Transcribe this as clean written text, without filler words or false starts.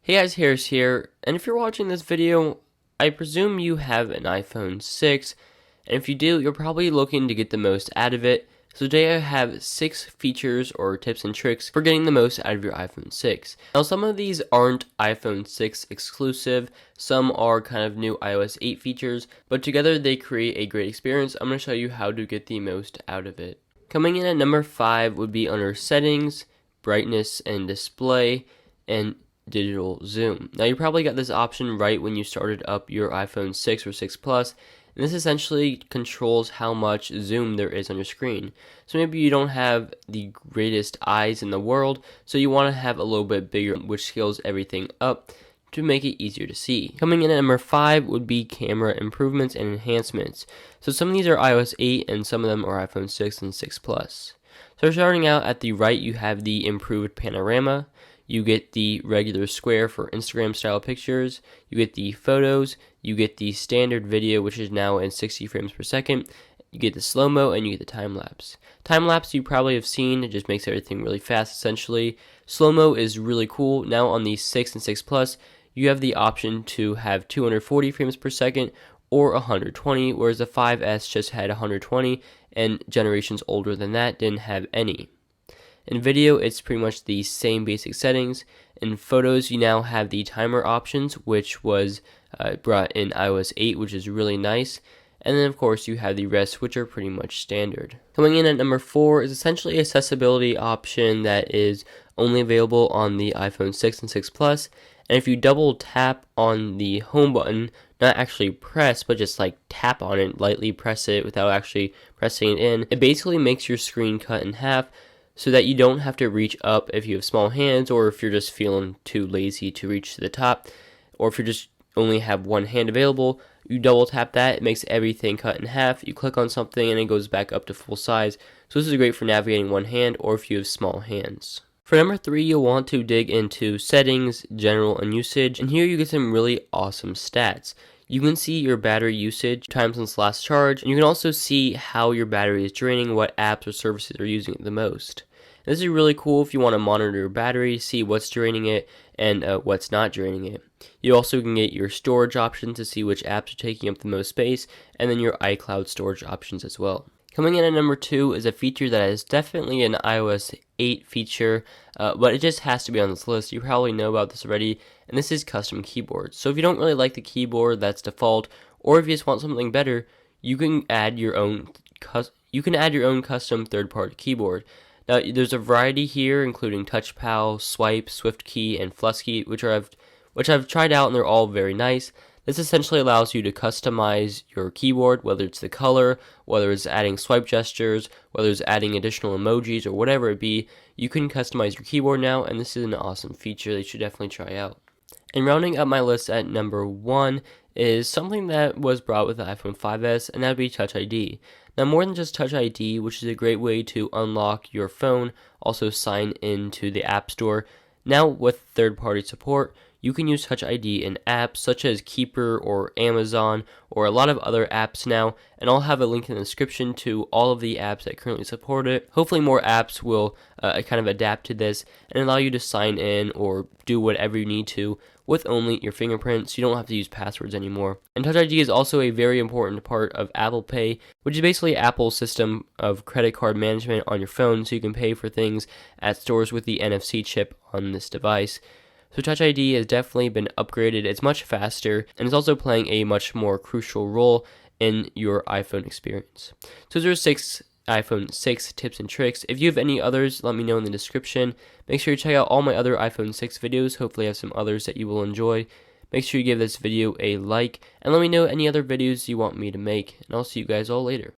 Hey guys, Harris here, and if you're watching this video, I presume you have an iPhone 6, and if you do, you're probably looking to get the most out of it. So today I have 6 features or tips and tricks for getting the most out of your iPhone 6. Now some of these aren't iPhone 6 exclusive, some are kind of new iOS 8 features, but together they create a great experience. I'm going to show you how to get the most out of it. Coming in at number 5 would be under Settings, Brightness and Display, and Digital Zoom. Now you probably got this option right when you started up your iPhone 6 or 6 Plus, and this essentially controls how much zoom there is on your screen. So maybe you don't have the greatest eyes in the world, so you want to have a little bit bigger, which scales everything up to make it easier to see. Coming in at number 5 would be camera improvements and enhancements. So some of these are iOS 8 and some of them are iPhone 6 and 6 Plus. So starting out at the right, you have the improved panorama. You get the regular square for Instagram style pictures, you get the photos, you get the standard video, which is now in 60 frames per second, you get the slow-mo, and you get the time-lapse. Time-lapse you probably have seen, it just makes everything really fast essentially. Slow-mo is really cool. Now on the 6 and 6 Plus, you have the option to have 240 frames per second or 120, whereas the 5S just had 120, and generations older than that didn't have any. In video, it's pretty much the same basic settings. In photos, you now have the timer options, which was brought in iOS 8, which is really nice. And then, of course, you have the rest, which are pretty much standard. Coming in at number 4 is essentially an accessibility option that is only available on the iPhone 6 and 6 Plus. And if you double tap on the home button, not actually press, but just like tap on it, lightly press it without actually pressing it in, it basically makes your screen cut in half, so that you don't have to reach up if you have small hands, or if you're just feeling too lazy to reach to the top, or if you just only have one hand available. You double tap that, it makes everything cut in half. You click on something and it goes back up to full size. So this is great for navigating one hand or if you have small hands. For number 3, you'll want to dig into Settings, General, and Usage, and here you get some really awesome stats. You can see your battery usage, time since last charge, and you can also see how your battery is draining, what apps or services are using it the most. This is really cool if you want to monitor your battery, see what's draining it and what's not draining it. You also can get your storage options to see which apps are taking up the most space, and then your iCloud storage options as well. Coming in at number 2 is a feature that is definitely an iOS 8 feature, but it just has to be on this list. You probably know about this already, and this is custom keyboards. So if you don't really like the keyboard that's default, or if you just want something better, you can add your own custom third-party keyboard. Now there's a variety here, including TouchPal, Swipe, SwiftKey, and FlushKey, which I've tried out, and they're all very nice. This essentially allows you to customize your keyboard, whether it's the color, whether it's adding swipe gestures, whether it's adding additional emojis, or whatever it be. You can customize your keyboard now, and this is an awesome feature that you should definitely try out. And rounding up my list at number 1 is something that was brought with the iPhone 5S, and that would be Touch ID. Now, more than just Touch ID, which is a great way to unlock your phone, also sign into the App Store. Now, with third-party support, you can use Touch ID in apps such as Keeper or Amazon or a lot of other apps now, and I'll have a link in the description to all of the apps that currently support it. Hopefully more apps will kind of adapt to this and allow you to sign in or do whatever you need to with only your fingerprints. You don't have to use passwords anymore. And Touch ID is also a very important part of Apple Pay, which is basically Apple's system of credit card management on your phone, so you can pay for things at stores with the NFC chip on this device. So Touch ID has definitely been upgraded. It's much faster, and it's also playing a much more crucial role in your iPhone experience. So those are 6 iPhone 6 tips and tricks. If you have any others, let me know in the description. Make sure you check out all my other iPhone 6 videos. Hopefully I have some others that you will enjoy. Make sure you give this video a like, and let me know any other videos you want me to make, and I'll see you guys all later.